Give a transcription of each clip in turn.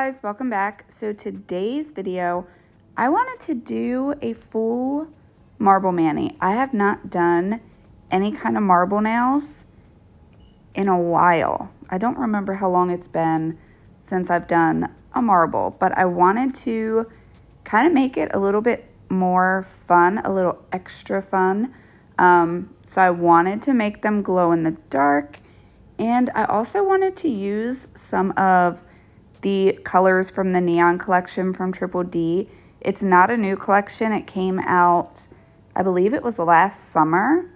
guys, welcome back. So today's video, I wanted to do a full marble mani. I have not done any kind of marble nails in a while. I don't remember how long it's been since I've done a marble, but I wanted to kind of make it a little bit more fun, a little extra fun. So I wanted to make them glow in the dark, and I also wanted to use some of the colors from the Neon collection from Triple D. It's not a new collection. It came out, I believe it was last summer.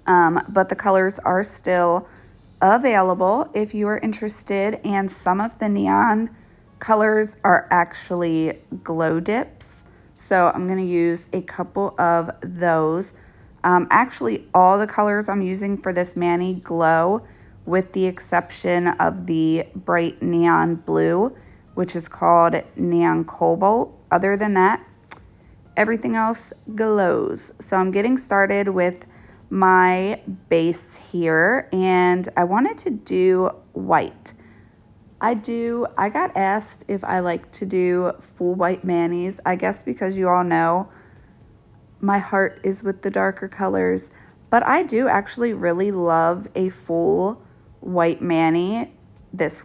But the colors are still available if you are interested. And some of the neon colors are actually glow dips. So I'm going to use a couple of those. Actually, all the colors I'm using for this mani glow, with the exception of the bright neon blue, which is called Neon Cobalt. Other than that, everything else glows. So I'm getting started with my base here, and I wanted to do white. I got asked if I like to do full white manis. I guess because you all know my heart is with the darker colors, but I do actually really love a full white mani this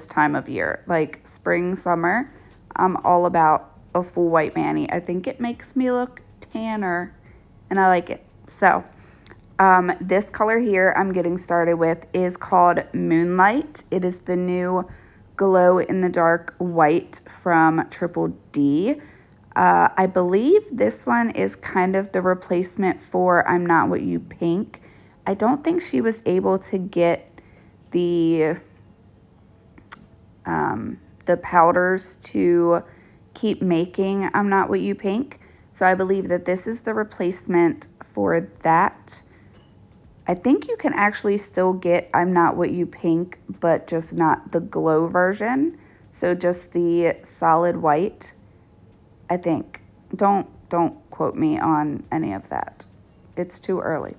time of year, like spring, summer. I'm all about a full white mani. I think it makes me look tanner, and I like it. So this color here I'm getting started with is called Moonlight. It is the new glow in the dark white from Triple D. I believe this one is kind of the replacement for I'm Not What You Pink. I don't think she was able to get the powders to keep making I'm Not What You Pink. So I believe that this is the replacement for that. I think you can actually still get I'm Not What You Pink, but just not the glow version. So just the solid white, I think. Don't quote me on any of that. It's too early.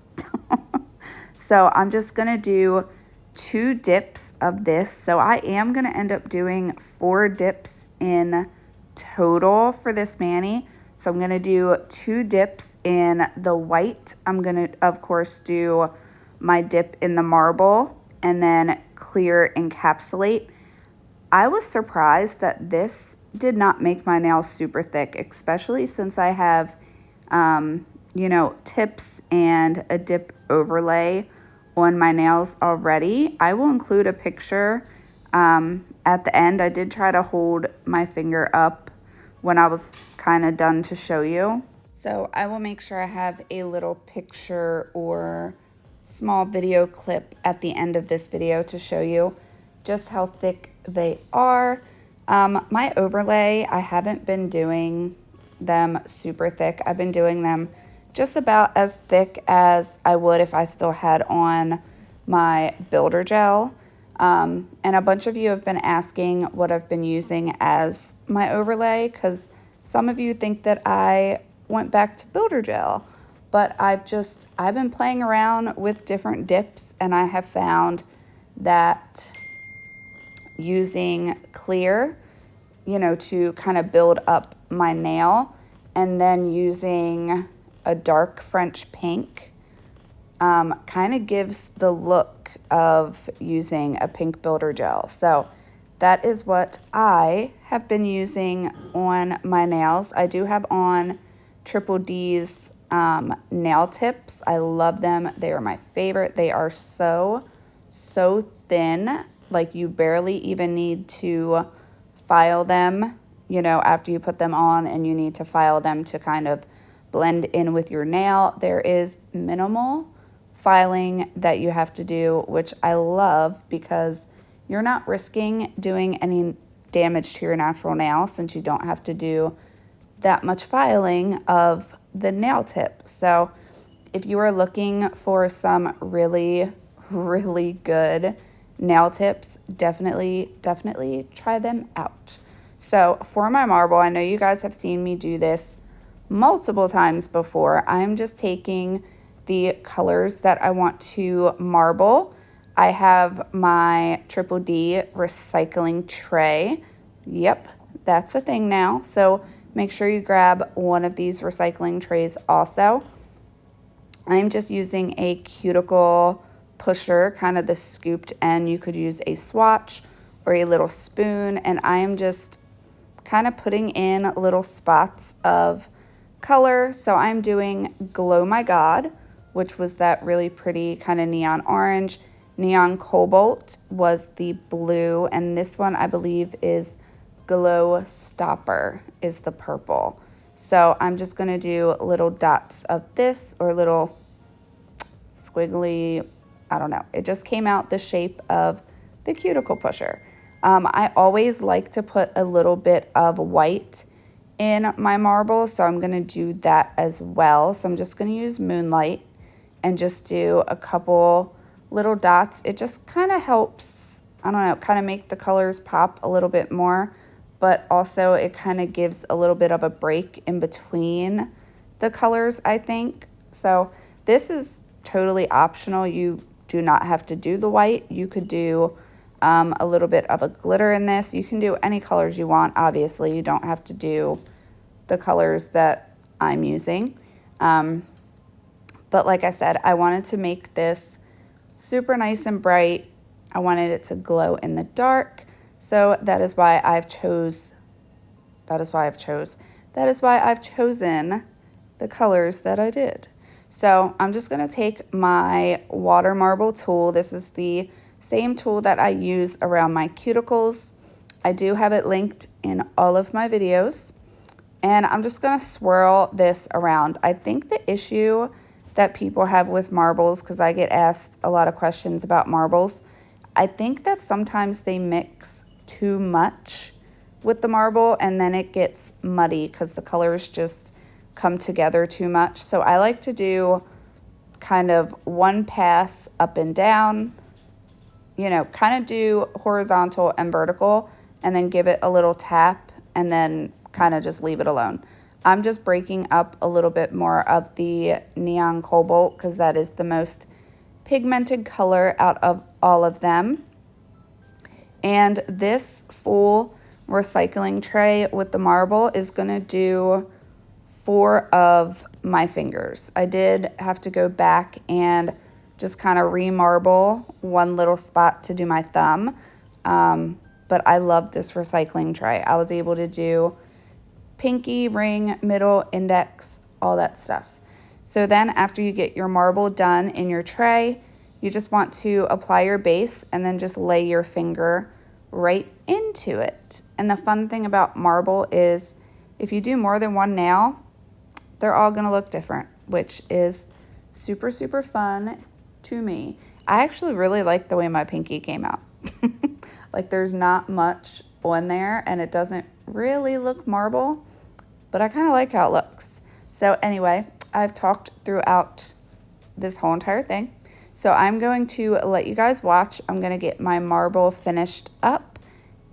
So I'm just going to do 2 dips of this. So I am going to end up doing 4 dips in total for this mani. So I'm going to do 2 dips in the white. I'm going to, of course, do my dip in the marble and then clear encapsulate. I was surprised that this did not make my nails super thick, especially since I have, tips and a dip overlay on my nails already. I will include a picture at the end. I did try to hold my finger up when I was kind of done to show you. So I will make sure I have a little picture or small video clip at the end of this video to show you just how thick they are. My overlay, I haven't been doing them super thick. I've been doing them just about as thick as I would if I still had on my builder gel. And a bunch of you have been asking what I've been using as my overlay, because some of you think that I went back to builder gel. But I've been playing around with different dips, and I have found that using clear, to kind of build up my nail, and then using a dark French pink kind of gives the look of using a pink builder gel. So that is what I have been using on my nails. I do have on Triple D's nail tips. I love them. They are my favorite. They are so thin. Like, you barely even need to file them, after you put them on, and you need to file them to kind of blend in with your nail. There is minimal filing that you have to do, which I love, because you're not risking doing any damage to your natural nail since you don't have to do that much filing of the nail tip. So if you are looking for some really good nail tips, definitely try them out. So for my marble, I know you guys have seen me do this multiple times before. I'm just taking the colors that I want to marble. I have my Triple D recycling tray Yep, that's a thing now. So make sure you grab one of these recycling trays also. I'm just using a cuticle pusher, kind of the scooped end. You could use a swatch or a little spoon, and I am just kind of putting in little spots of color. So I'm doing Glow My God, which was that really pretty kind of neon orange. Neon Cobalt was the blue, and this one I believe is Glow Stopper is the purple. So I'm just going to do little dots of this, or little squiggly, I don't know. It just came out the shape of the cuticle pusher. I always like to put a little bit of white in my marble, so I'm going to do that as well. So I'm just going to use Moonlight and just do a couple little dots. It just kind of helps, I don't know, kind of make the colors pop a little bit more, but also it kind of gives a little bit of a break in between the colors, I think. So this is totally optional. You do not have to do the white. You could do a little bit of a glitter in this. You can do any colors you want. Obviously, you don't have to do the colors that I'm using. But like I said, I wanted to make this super nice and bright. I wanted it to glow in the dark. So that is why I've chosen the colors that I did. So I'm just going to take my water marble tool. This is the same tool that I use around my cuticles. I do have it linked in all of my videos. And I'm just going to swirl this around. I think the issue that people have with marbles, because I get asked a lot of questions about marbles, I think that sometimes they mix too much with the marble and then it gets muddy because the colors just come together too much. So I like to do kind of one pass up and down, you know, kind of do horizontal and vertical, and then give it a little tap and then kind of just leave it alone. I'm just breaking up a little bit more of the Neon Cobalt because that is the most pigmented color out of all of them. And this full recycling tray with the marble is going to do 4 of my fingers. I did have to go back and just kind of remarble one little spot to do my thumb. But I love this recycling tray. I was able to do pinky, ring, middle, index, all that stuff. So then after you get your marble done in your tray, you just want to apply your base and then just lay your finger right into it. And the fun thing about marble is if you do more than one nail, they're all gonna look different, which is super, super fun to me. I actually really like the way my pinky came out. Like there's not much on there and it doesn't really look marble, but I kind of like how it looks. So anyway, I've talked throughout this whole entire thing. So I'm going to let you guys watch. I'm going to get my marble finished up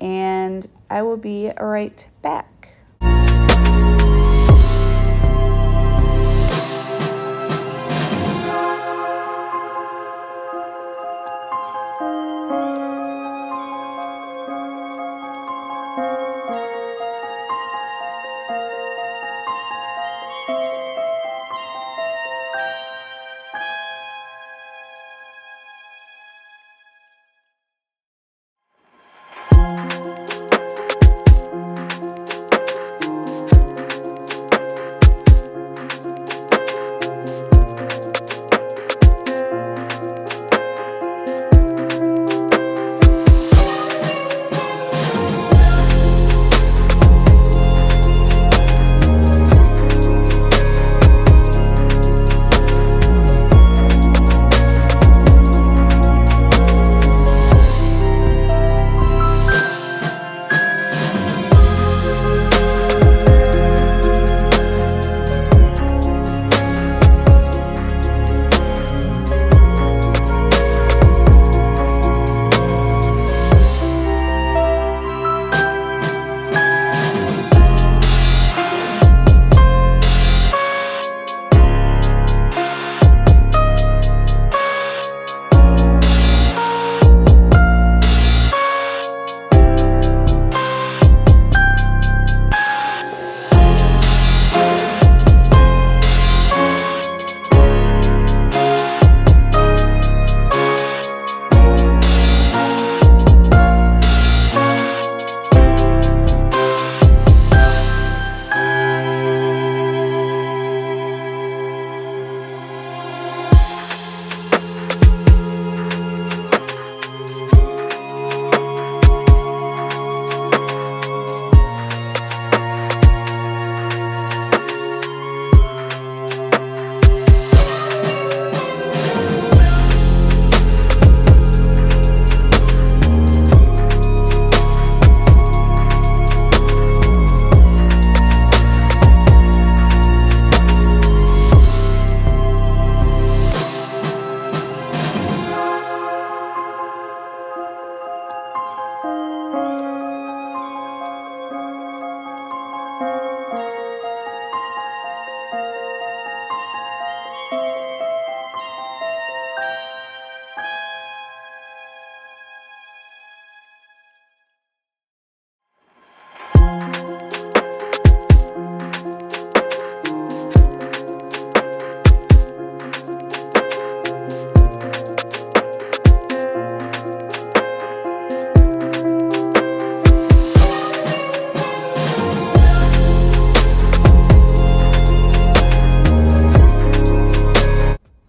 and I will be right back.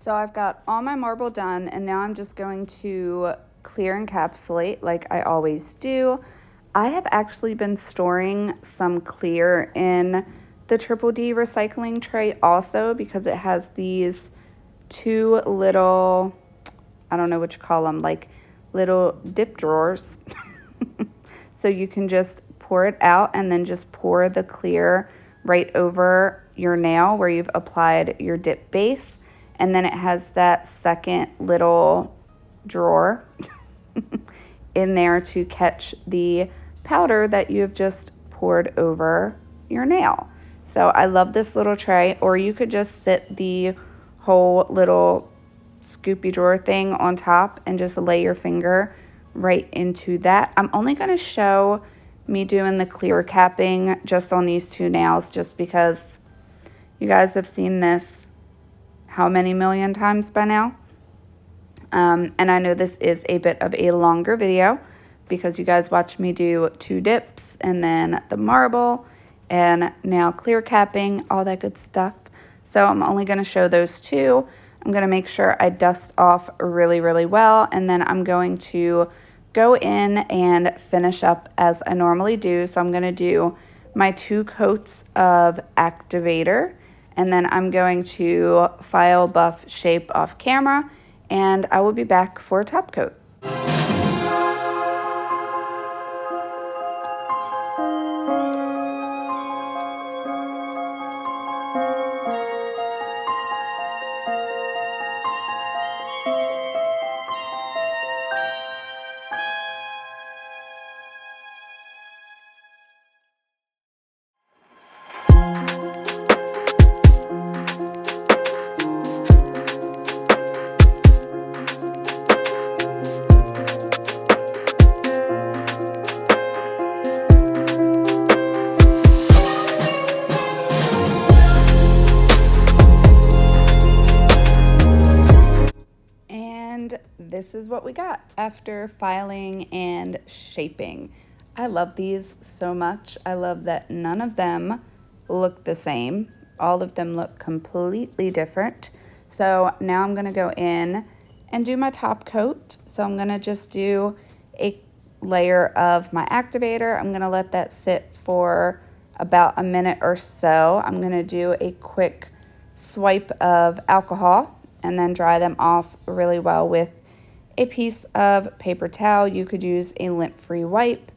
So I've got all my marble done, and now I'm just going to clear encapsulate like I always do. I have actually been storing some clear in the Triple D recycling tray also, because it has these two little, I don't know what you call them, like little dip drawers. So you can just pour it out and then just pour the clear right over your nail where you've applied your dip base. And then it has that second little drawer in there to catch the powder that you have just poured over your nail. So I love this little tray, or you could just sit the whole little scoopy drawer thing on top and just lay your finger right into that. I'm only going to show me doing the clear capping just on these two nails, just because you guys have seen this how many million times by now. And I know this is a bit of a longer video because you guys watched me do 2 dips and then the marble and now clear capping, all that good stuff. So I'm only going to show those 2. I'm going to make sure I dust off really, really well, and then I'm going to go in and finish up as I normally do. So I'm going to do my 2 coats of activator, and then I'm going to file buff shape off camera, and I will be back for a top coat. This is what we got after filing and shaping. I love these so much. I love that none of them look the same. All of them look completely different. So now I'm going to go in and do my top coat. So I'm going to just do a layer of my activator. I'm going to let that sit for about a minute or so. I'm going to do a quick swipe of alcohol and then dry them off really well with a piece of paper towel. You could use a lint-free wipe.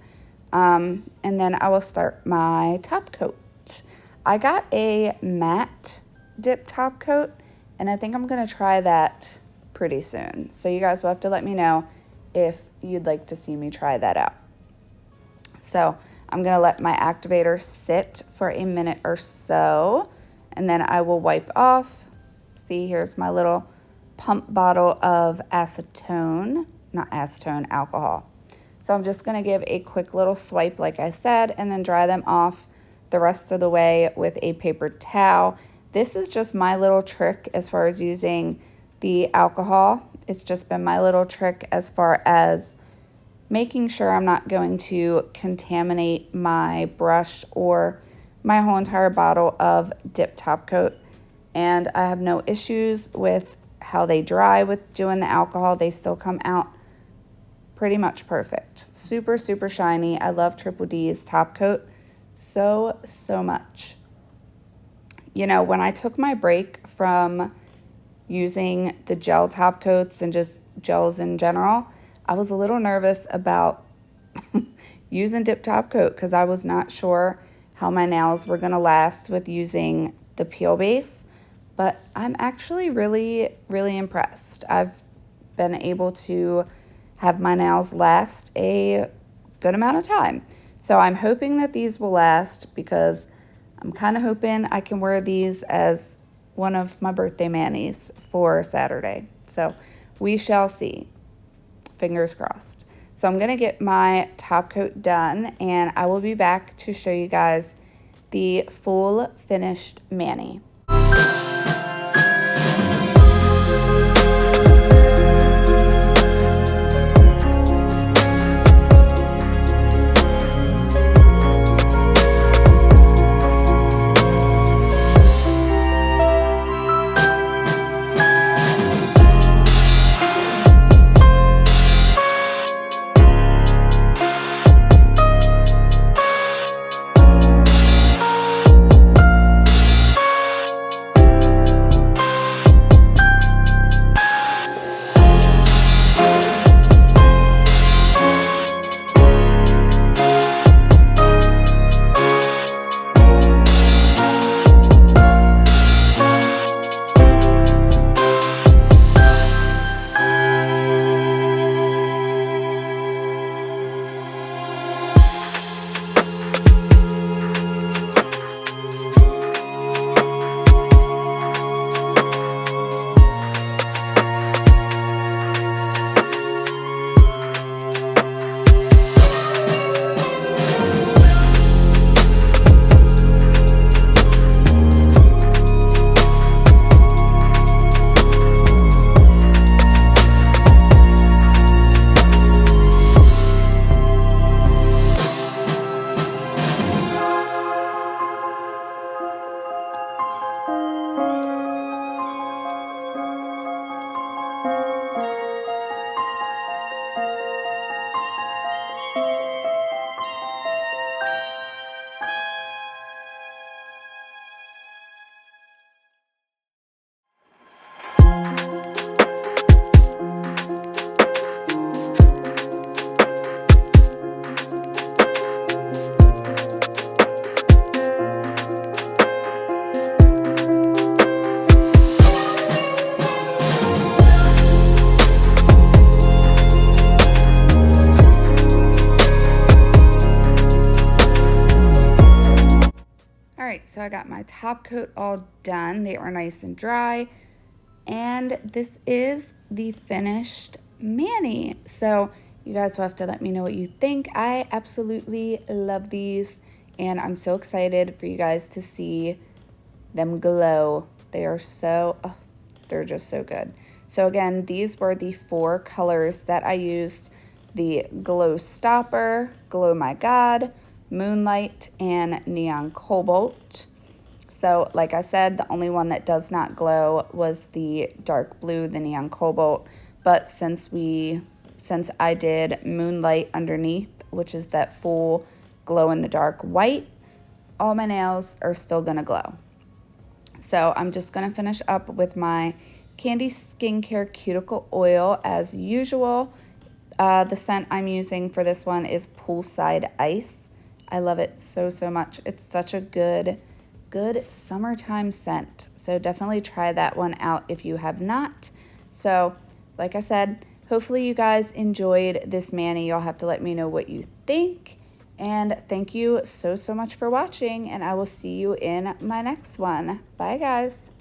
And then I will start my top coat. I got a matte dip top coat, and I think I'm going to try that pretty soon. So you guys will have to let me know if you'd like to see me try that out. So I'm going to let my activator sit for a minute or so, and then I will wipe off. See, here's my little pump bottle of acetone, not acetone, alcohol. So I'm just going to give a quick little swipe, like I said, and then dry them off the rest of the way with a paper towel. This is just my little trick as far as using the alcohol. It's just been my little trick as far as making sure I'm not going to contaminate my brush or my whole entire bottle of dip top coat. And I have no issues with how they dry with doing the alcohol. They still come out pretty much perfect. Super, super shiny. I love Triple D's top coat so, so much. You know, when I took my break from using the gel top coats and just gels in general, I was a little nervous about using dip top coat because I was not sure how my nails were going to last with using the peel base. But I'm actually really, really impressed. I've been able to have my nails last a good amount of time. So I'm hoping that these will last, because I'm kind of hoping I can wear these as one of my birthday manis for Saturday. So we shall see. Fingers crossed. So I'm going to get my top coat done, and I will be back to show you guys the full finished mani. I got my top coat all done. They are nice and dry. And this is the finished mani. So you guys will have to let me know what you think. I absolutely love these, and I'm so excited for you guys to see them glow. They are so, oh, they're just so good. So again, these were the 4 colors that I used: the Glow Stopper, Glow My God, Moonlight, and Neon Cobalt. So like I said, the only one that does not glow was the dark blue, the Neon Cobalt. But since I did Moonlight underneath, which is that full glow in the dark white, all my nails are still gonna glow. So I'm just gonna finish up with my Candy Skincare Cuticle Oil as usual. The scent I'm using for this one is Poolside Ice. I love it so, so much. It's such a good summertime scent. So definitely try that one out if you have not. So like I said, hopefully you guys enjoyed this mani. You'll have to let me know what you think. And thank you so, so much for watching, and I will see you in my next one. Bye, guys.